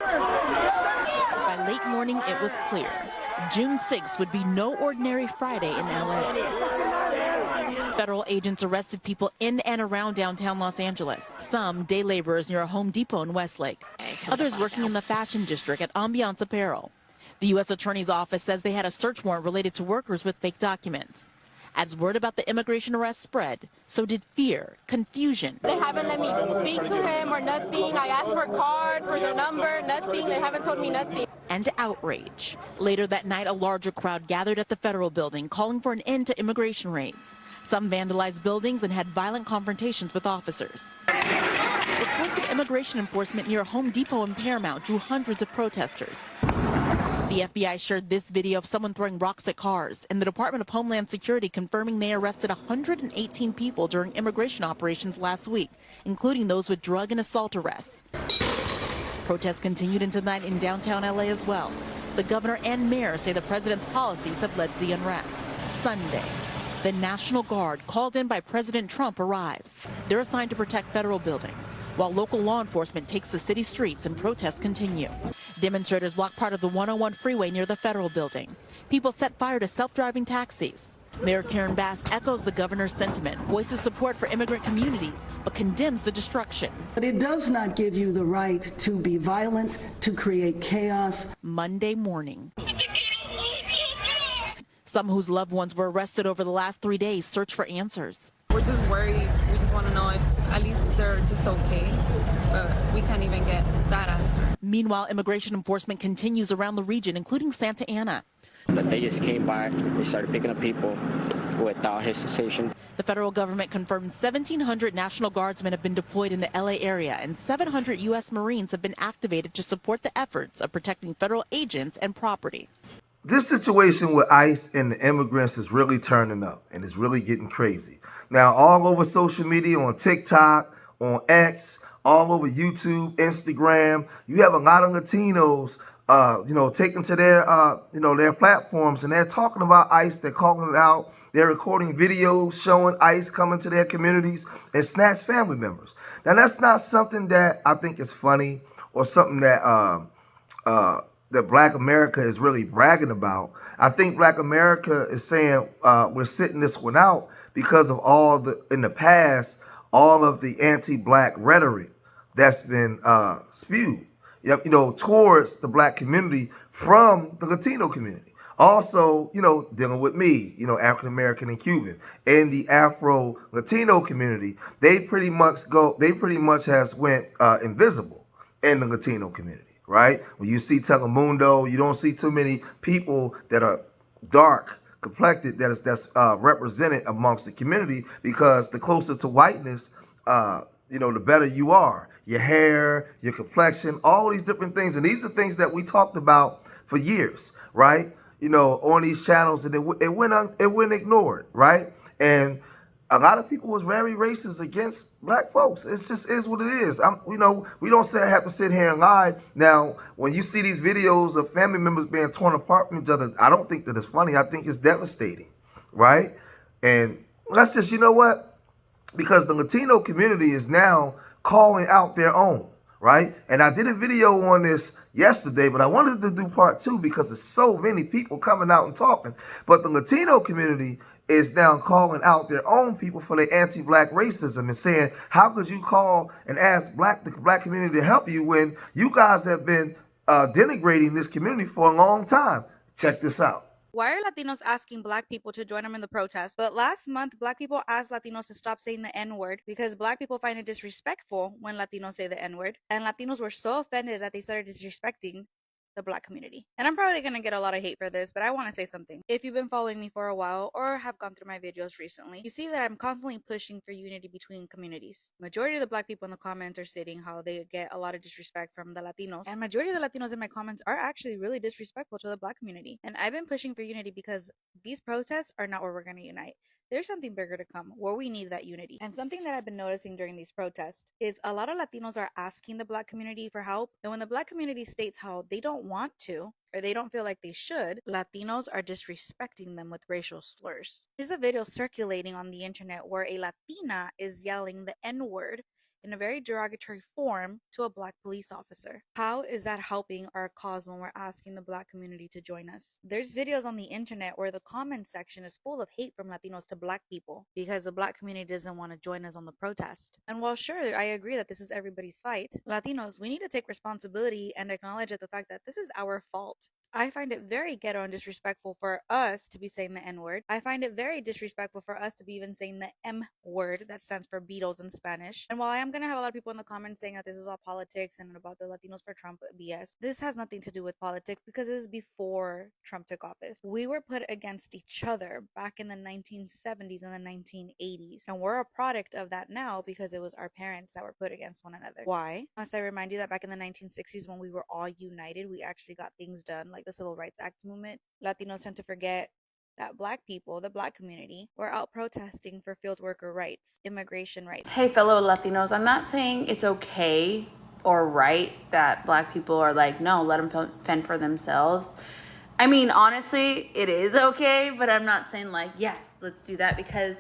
By late morning, it was clear. June 6th would be no ordinary Friday in LA. Federal agents arrested people in and around downtown Los Angeles, some day laborers near a Home Depot in Westlake, others working in the fashion district at Ambiance Apparel. The U.S. Attorney's Office says they had a search warrant related to workers with fake documents. As word about the immigration arrest spread, so did fear, confusion. They haven't let me speak to him or nothing. I asked for a card, for their number, nothing. They haven't told me nothing. And outrage. Later that night, a larger crowd gathered at the federal building calling for an end to immigration raids. Some vandalized buildings and had violent confrontations with officers. Reports of immigration enforcement near Home Depot in Paramount drew hundreds of protesters. The FBI shared this video of someone throwing rocks at cars, and the Department of Homeland Security confirming they arrested 118 people during immigration operations last week, including those with drug and assault arrests. Protests continued into night in downtown LA as well. The governor and mayor say the president's policies have led to the unrest. Sunday, the National Guard, called in by President Trump, arrives. They're assigned to protect federal buildings, while local law enforcement takes the city streets and protests continue. Demonstrators block part of the 101 freeway near the federal building. People set fire to self-driving taxis. Mayor Karen Bass echoes the governor's sentiment, voices support for immigrant communities, but condemns the destruction. But it does not give you the right to be violent, to create chaos. Monday morning. Some whose loved ones were arrested over the last 3 days search for answers. We're just worried. We just want to know if at least they're just okay. But we can't even get that answer. Meanwhile, immigration enforcement continues around the region, including Santa Ana. But they just came by, they started picking up people without hesitation. The federal government confirmed 1,700 National Guardsmen have been deployed in the LA area, and 700 U.S. Marines have been activated to support the efforts of protecting federal agents and property. This situation with ICE and the immigrants is really turning up, and it's really getting crazy. Now, all over social media, on TikTok, on X, all over YouTube, Instagram, you have a lot of Latinos taken to their, their platforms, and they're talking about ICE. They're calling it out. They're recording videos showing ICE coming to their communities and snatch family members. Now, that's not something that I think is funny or something that that Black America is really bragging about. I think Black America is saying we're sitting this one out because of in the past, all of the anti-Black rhetoric that's been spewed, towards the Black community from the Latino community. Also, dealing with me, African American and Cuban, and the Afro-Latino community, they pretty much has went invisible in the Latino community, right? When you see Telemundo, you don't see too many people that are dark complected that's represented amongst the community, because the closer to whiteness, the better you are. Your hair, your complexion, all these different things. And these are things that we talked about for years, right? On these channels, and it went ignored, right? And a lot of people was very racist against Black folks. It just is what it is. We don't have to sit here and lie. Now, when you see these videos of family members being torn apart from each other, I don't think that it's funny. I think it's devastating, right? And let's just, because the Latino community is now calling out their own, right? And I did a video on this yesterday, but I wanted to do part 2 because there's so many people coming out and talking. But the Latino community is now calling out their own people for their anti-Black racism and saying, how could you call and ask the Black community to help you when you guys have been denigrating this community for a long time? Check this out. Why are Latinos asking Black people to join them in the protest? But last month, Black people asked Latinos to stop saying the N-word because Black people find it disrespectful when Latinos say the N-word. And Latinos were so offended that they started disrespecting the Black community. And I'm probably going to get a lot of hate for this, but I want to say something. If you've been following me for a while or have gone through my videos recently, you see that I'm constantly pushing for unity between communities. Majority of the Black people in the comments are stating how they get a lot of disrespect from the Latinos, and majority of the Latinos in my comments are actually really disrespectful to the Black community. And I've been pushing for unity because these protests are not where we're going to unite. There's something bigger to come where we need that unity. And something that I've been noticing during these protests is a lot of Latinos are asking the Black community for help. And when the Black community states how they don't want to, or they don't feel like they should, Latinos are disrespecting them with racial slurs. There's a video circulating on the internet where a Latina is yelling the N-word in a very derogatory form to a black police officer. How is that helping our cause when we're asking the black community to join us? There's videos on the internet where the comment section is full of hate from Latinos to black people because the black community doesn't want to join us on the protest. And while sure, I agree that this is everybody's fight, Latinos, we need to take responsibility and acknowledge the fact that this is our fault. I find it very ghetto and disrespectful for us to be saying the N word. I find it very disrespectful for us to be even saying the M word, that stands for Beatles in Spanish. And while I am going to have a lot of people in the comments saying that this is all politics and about the Latinos for Trump BS, this has nothing to do with politics because it is before Trump took office. We were put against each other back in the 1970s and the 1980s. And we're a product of that now because it was our parents that were put against one another. Why? Must I remind you that back in the 1960s when we were all united, we actually got things done, like the Civil Rights Act movement. Latinos tend to forget that black people, the black community, were out protesting for field worker rights, immigration rights. Hey, fellow Latinos, I'm not saying it's okay or right that black people are like, no, let them fend for themselves. I mean, honestly, it is okay, but I'm not saying like, yes, let's do that because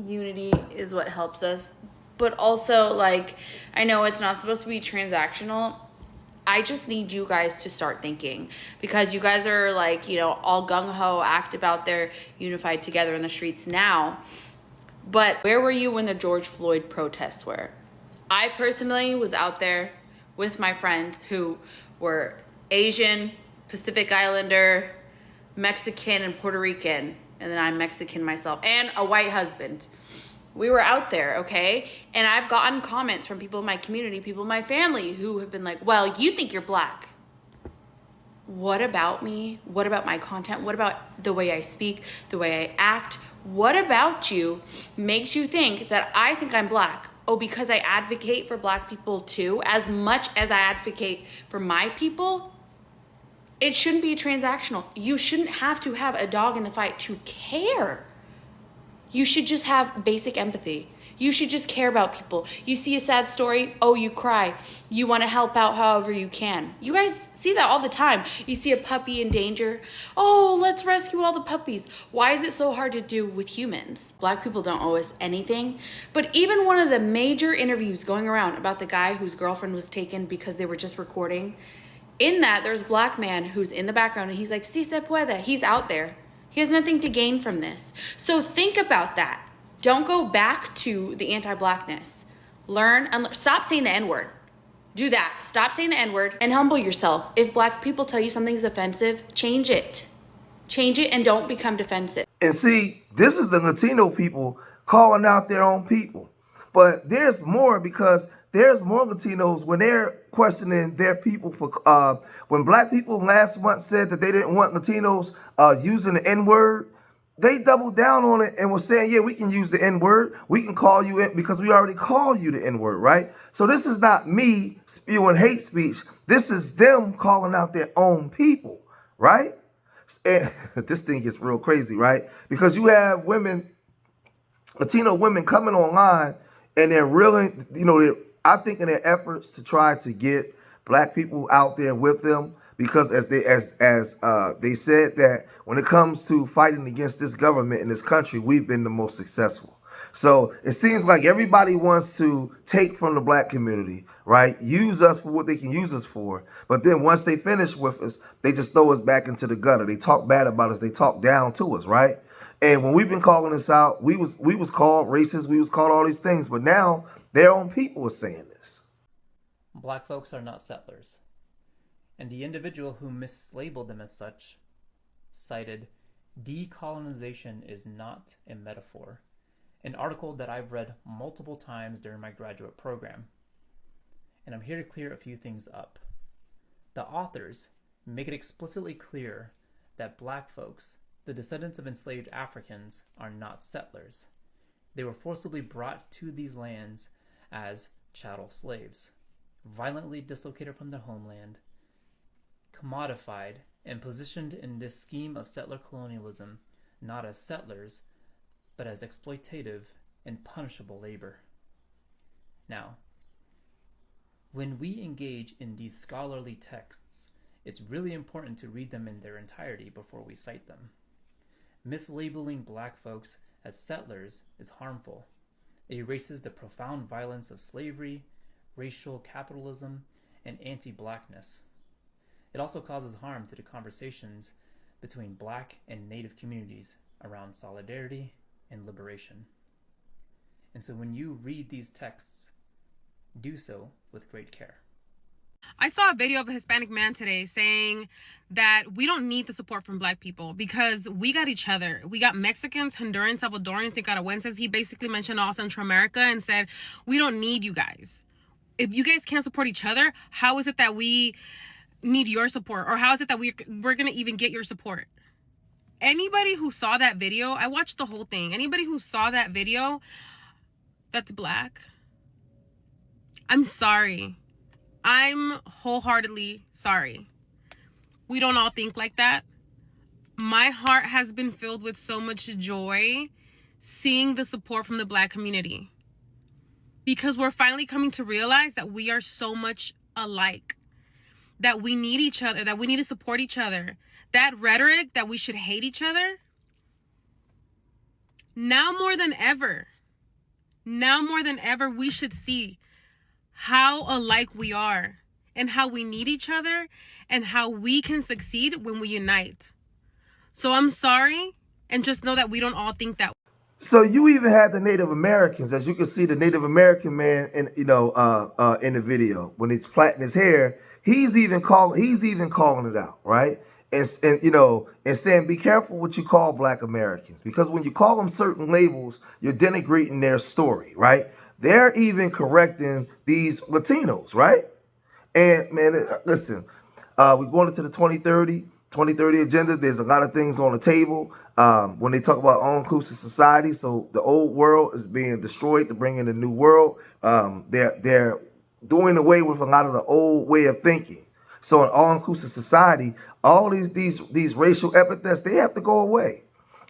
unity is what helps us. But also, like, I know it's not supposed to be transactional. I just need you guys to start thinking because you guys are like, you know, all gung-ho, active out there, unified together in the streets now. But where were you when the George Floyd protests were? I personally was out there with my friends who were Asian, Pacific Islander, Mexican, and Puerto Rican. And then I'm Mexican myself and a white husband. We were out there, okay? And I've gotten comments from people in my community, people in my family who have been like, well, you think you're black. What about me? What about my content? What about the way I speak, the way I act? What about you makes you think that I think I'm black? Oh, because I advocate for black people too, as much as I advocate for my people? It shouldn't be transactional. You shouldn't have to have a dog in the fight to care. You should just have basic empathy. You should just care about people. You see a sad story, oh, you cry. You want to help out however you can. You guys see that all the time. You see a puppy in danger, oh, let's rescue all the puppies. Why is it so hard to do with humans? Black people don't owe us anything. But even one of the major interviews going around about the guy whose girlfriend was taken because they were just recording, in that there's a black man who's in the background and he's like, si se puede. He's out there. He has nothing to gain from this. So think about that. Don't go back to the anti-blackness. Learn and stop saying the N-word. Do that. Stop saying the N-word and humble yourself. If black people tell you something's offensive, change it. Change it and don't become defensive. And see, this is the Latino people calling out their own people. But there's more because there's more Latinos when they're questioning their people for when black people last month said that they didn't want Latinos using the N-word. They doubled down on it and were saying, yeah, we can use the N-word. We can call you it because we already call you the N-word, right? So this is not me spewing hate speech. This is them calling out their own people, right? And this thing gets real crazy, right? Because you have women, Latino women coming online and they're really, you know, I think in their efforts to try to get black people out there with them, because as they said that when it comes to fighting against this government in this country, we've been the most successful. So it seems like everybody wants to take from the black community, right? Use us for what they can use us for. But then once they finish with us, they just throw us back into the gutter. They talk bad about us. They talk down to us, right? And when we've been calling this out, we was called racist. We was called all these things. But now their own people are saying this. Black folks are not settlers. And the individual who mislabeled them as such cited, decolonization is not a metaphor, an article that I've read multiple times during my graduate program. And I'm here to clear a few things up. The authors make it explicitly clear that black folks, the descendants of enslaved Africans, are not settlers. They were forcibly brought to these lands as chattel slaves, violently dislocated from their homeland, commodified, and positioned in this scheme of settler colonialism, not as settlers, but as exploitative and punishable labor. Now, when we engage in these scholarly texts, it's really important to read them in their entirety before we cite them. Mislabeling black folks as settlers is harmful. It erases the profound violence of slavery, racial capitalism, and anti-blackness. It also causes harm to the conversations between Black and Native communities around solidarity and liberation. And so when you read these texts, do so with great care. I saw a video of a Hispanic man today saying that we don't need the support from Black people because we got each other. We got Mexicans, Hondurans, Salvadorans, Nicaraguenses. He basically mentioned all Central America and said, we don't need you guys. If you guys can't support each other, how is it that we need your support? Or how is it that we're going to even get your support? Anybody who saw that video, I watched the whole thing. Anybody who saw that video that's Black, I'm sorry. I'm wholeheartedly sorry. We don't all think like that. My heart has been filled with so much joy seeing the support from the Black community, because we're finally coming to realize that we are so much alike, that we need each other, that we need to support each other. That rhetoric that we should hate each other, now more than ever, we should see how alike we are and how we need each other and how we can succeed when we unite. So I'm sorry, and just know that we don't all think that way. So you even had the Native Americans, as you can see, the Native American man in in the video when he's plaiting his hair, he's even calling it out, right? And saying, be careful what you call Black Americans, because when you call them certain labels, you're denigrating their story, right? They're even correcting these Latinos, right? And man, listen, we're going into the 2030 agenda. There's a lot of things on the table when they talk about all-inclusive society. So the old world is being destroyed to bring in a new world. They're doing away with a lot of the old way of thinking. So in all-inclusive society, all these racial epithets, they have to go away.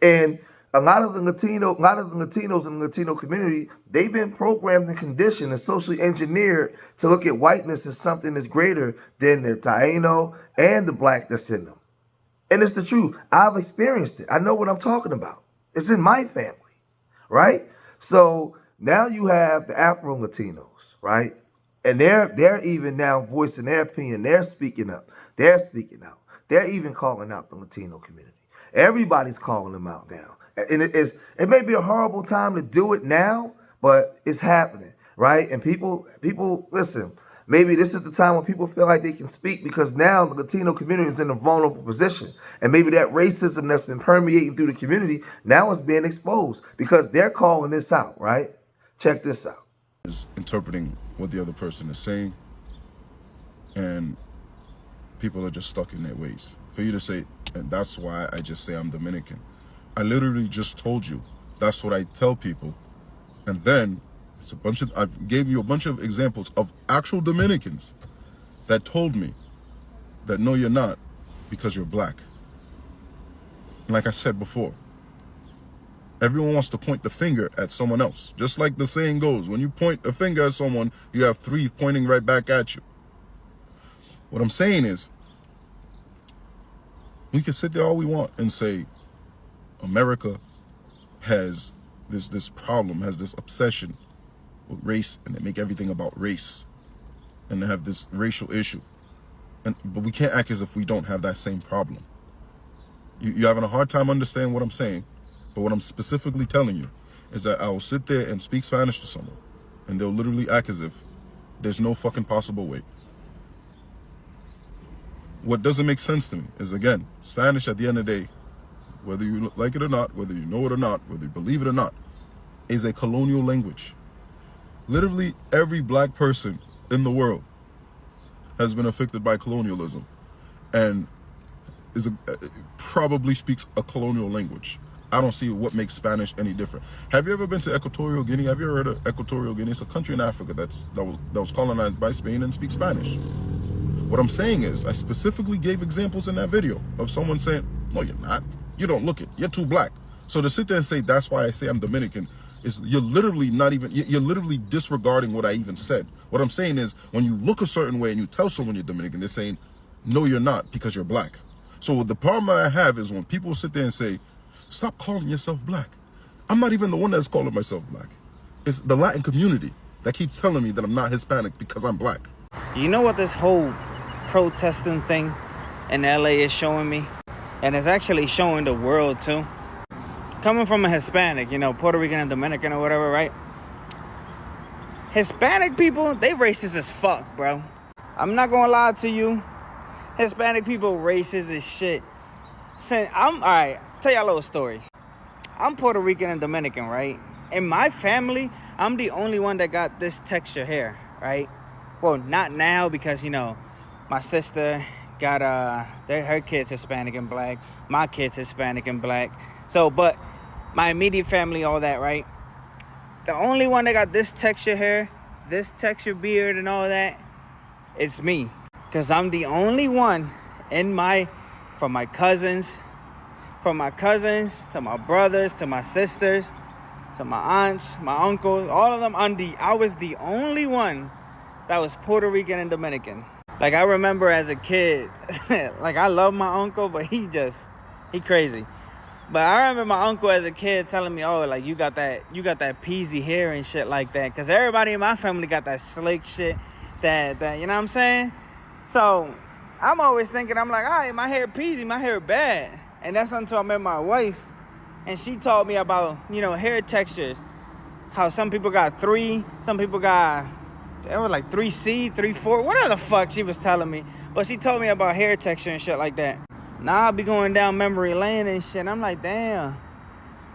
And a lot of the Latinos in the Latino community, they've been programmed and conditioned and socially engineered to look at whiteness as something that's greater than the Taino and the Black that's in them. And it's the truth. I've experienced it. I know what I'm talking about. It's in my family, right? So now you have the Afro Latinos, right? And they're even now voicing their opinion. They're speaking up. They're speaking out. They're even calling out the Latino community. Everybody's calling them out now. And it may be a horrible time to do it now, but it's happening, right? And people listen, maybe this is the time when people feel like they can speak, because now the Latino community is in a vulnerable position. And maybe that racism that's been permeating through the community now is being exposed because they're calling this out, right? Check this out. Is interpreting what the other person is saying, and people are just stuck in their ways. For you to say, and that's why I just say I'm Dominican. I literally just told you that's what I tell people, and then I gave you a bunch of examples of actual Dominicans that told me that no, you're not, because you're Black. And like I said before, everyone wants to point the finger at someone else. Just like the saying goes, when you point a finger at someone, you have three pointing right back at you. What I'm saying is, we can sit there all we want and say, America has this problem, has this obsession with race, and they make everything about race, and they have this racial issue. But we can't act as if we don't have that same problem. You're having a hard time understanding what I'm saying, but what I'm specifically telling you is that I will sit there and speak Spanish to someone, and they'll literally act as if there's no fucking possible way. What doesn't make sense to me is, again, Spanish at the end of the day, whether you like it or not, whether you know it or not, whether you believe it or not, is a colonial language. Literally every Black person in the world has been affected by colonialism and probably speaks a colonial language. I don't see what makes Spanish any different. Have you ever been to Equatorial Guinea? Have you ever heard of Equatorial Guinea? It's a country in Africa that was colonized by Spain and speaks Spanish. What I'm saying is, I specifically gave examples in that video of someone saying, no, you're not. You don't look it. You're too Black. So to sit there and say, that's why I say I'm Dominican, is you're literally disregarding what I even said. What I'm saying is, when you look a certain way and you tell someone you're Dominican, they're saying, no, you're not, because you're Black. So the problem I have is when people sit there and say, stop calling yourself Black. I'm not even the one that's calling myself Black. It's the Latin community that keeps telling me that I'm not Hispanic because I'm black. You know what this whole protesting thing in LA is showing me? And it's actually showing the world too. Coming from a Hispanic, you know, Puerto Rican and Dominican or whatever, right? Hispanic people, they racist as fuck, bro. I'm not gonna lie to you. Hispanic people racist as shit. Alright, tell y'all a little story. I'm Puerto Rican and Dominican, right? In my family, I'm the only one that got this texture hair, right? Well, not now because, you know, my sister got her kids Hispanic and black, my kids Hispanic and black. So, but my immediate family, all that, right? The only one that got this texture hair, this texture beard and all that, it's me. Because I'm the only one from my cousins to my brothers, to my sisters, to my aunts, my uncles, all of them, I was the only one that was Puerto Rican and Dominican. Like, I remember as a kid, like, I love my uncle, but he crazy. But I remember my uncle as a kid telling me, oh, like, you got that peasy hair and shit like that. Because everybody in my family got that slick shit, that you know what I'm saying? So I'm always thinking, I'm like, all right, my hair peasy, my hair bad. And that's until I met my wife. And she taught me about, you know, hair textures. How some people got 3, some people got, it was like 3C, 3-4, whatever the fuck she was telling me. But she told me about hair texture and shit like that. Now I be going down memory lane and shit. I'm like, damn.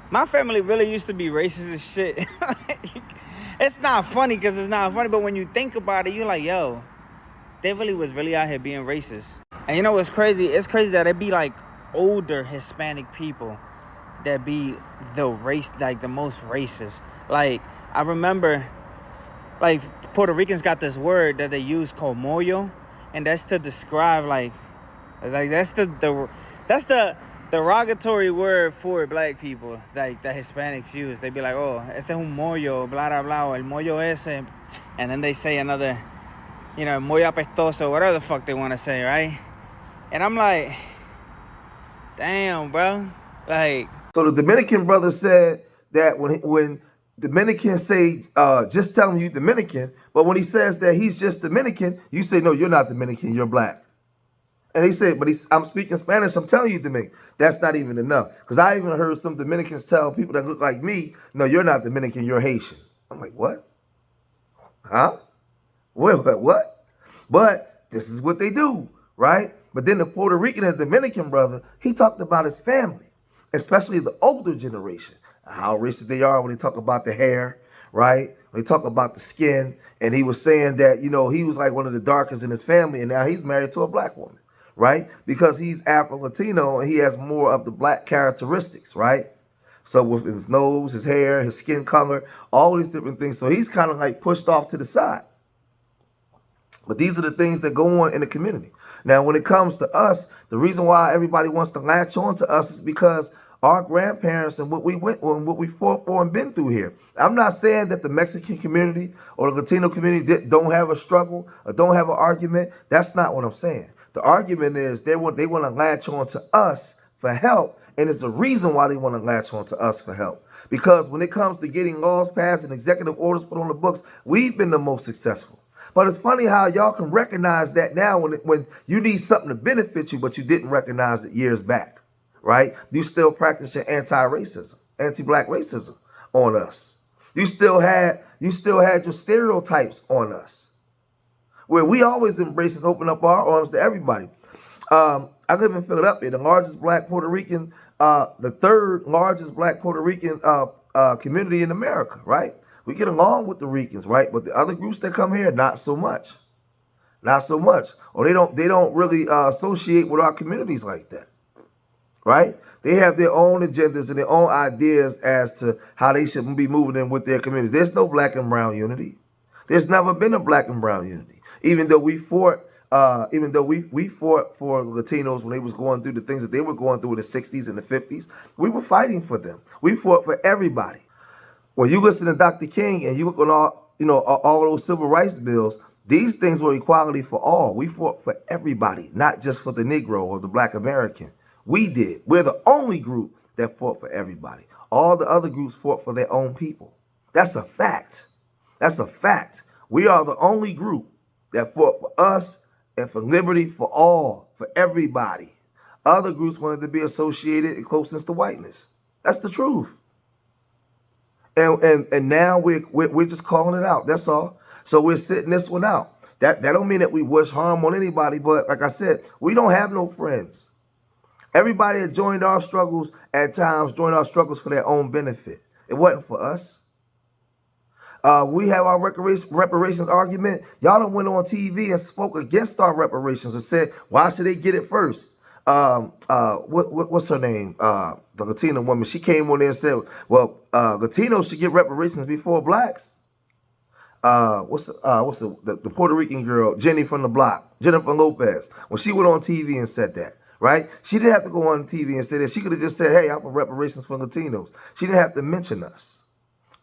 My family really used to be racist as shit. It's not funny because it's not funny. But when you think about it, you're like, yo, they was really out here being racist. And you know what's crazy? It's crazy that it be like older Hispanic people that be the most racist. Like, I remember, like, Puerto Ricans got this word that they use called moyo, and that's to describe like that's the derogatory word for black people, like that Hispanics use. They be like, oh, ese es un moyo, blah blah blah, el moyo ese, and then they say another, you know, moyo apestoso, whatever the fuck they want to say, right? And I'm like, damn, bro, like. So the Dominican brother said that when Dominicans say, just tell him you Dominican, but when he says that he's just Dominican, you say, no, you're not Dominican, you're black. And he said, I'm speaking Spanish, I'm telling you Dominican. That's not even enough. Because I even heard some Dominicans tell people that look like me, no, you're not Dominican, you're Haitian. I'm like, what? Huh? What? But this is what they do, right? But then the Puerto Rican and Dominican brother, he talked about his family, especially the older generation, how racist they are when they talk about the hair, right? When they talk about the skin. And he was saying that, you know, he was like one of the darkest in his family, and now he's married to a black woman, right? Because he's Afro-Latino and he has more of the black characteristics, right? So with his nose, his hair, his skin color, all these different things. So he's kind of like pushed off to the side. But these are the things that go on in the community. Now, when it comes to us, the reason why everybody wants to latch on to us is because our grandparents and what we fought for and been through here. I'm not saying that the Mexican community or the Latino community don't have a struggle or don't have an argument. That's not what I'm saying. The argument is they want to latch on to us for help, and it's a reason why they want to latch on to us for help. Because when it comes to getting laws passed and executive orders put on the books, we've been the most successful. But it's funny how y'all can recognize that now when you need something to benefit you, but you didn't recognize it years back, right? You still practice your anti-racism, anti-black racism on us. You still had your stereotypes on us, where we always embrace and open up our arms to everybody. I live in Philadelphia, the largest black Puerto Rican, the third largest black Puerto Rican community in America, right? We get along with the Ricans, right? But the other groups that come here, not so much. Not so much. Or they don't really associate with our communities like that, right? They have their own agendas and their own ideas as to how they should be moving in with their communities. There's no black and brown unity. There's never been a black and brown unity. Even though we fought for Latinos when they was going through the things that they were going through in the 60s and the 50s, we were fighting for them. We fought for everybody. When you listen to Dr. King and you look on all those civil rights bills, these things were equality for all. We fought for everybody, not just for the Negro or the Black American. We did. We're the only group that fought for everybody. All the other groups fought for their own people. That's a fact. That's a fact. We are the only group that fought for us and for liberty for all, for everybody. Other groups wanted to be associated and closeness to whiteness. That's the truth. And now we're just calling it out. That's all. So we're sitting this one out. That don't mean that we wish harm on anybody, but like I said, we don't have no friends. Everybody that joined our struggles at times joined our struggles for their own benefit. It wasn't for us. We have our reparations argument. Y'all done went on TV and spoke against our reparations and said, why should they get it first? What's her name? The Latina woman. She came on there and said, well, Latinos should get reparations before blacks. What's the Puerto Rican girl, Jenny from the block, Jennifer Lopez, when she went on TV and said that, right? She didn't have to go on TV and say that. She could have just said, hey, I'm for reparations for Latinos. She didn't have to mention us.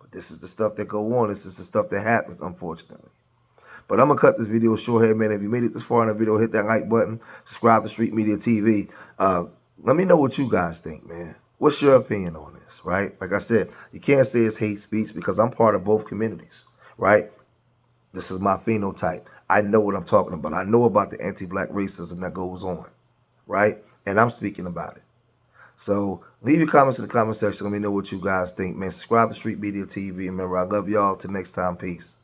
But this is the stuff that go on. This is the stuff that happens, unfortunately. But I'm going to cut this video short here, man. If you made it this far in the video, hit that like button. Subscribe to Street Media TV. Let me know what you guys think, man. What's your opinion on this, right? Like I said, you can't say it's hate speech because I'm part of both communities, right? This is my phenotype. I know what I'm talking about. I know about the anti-black racism that goes on, right? And I'm speaking about it. So leave your comments in the comment section. Let me know what you guys think, man. Subscribe to Street Media TV. Remember, I love y'all. Till next time, peace.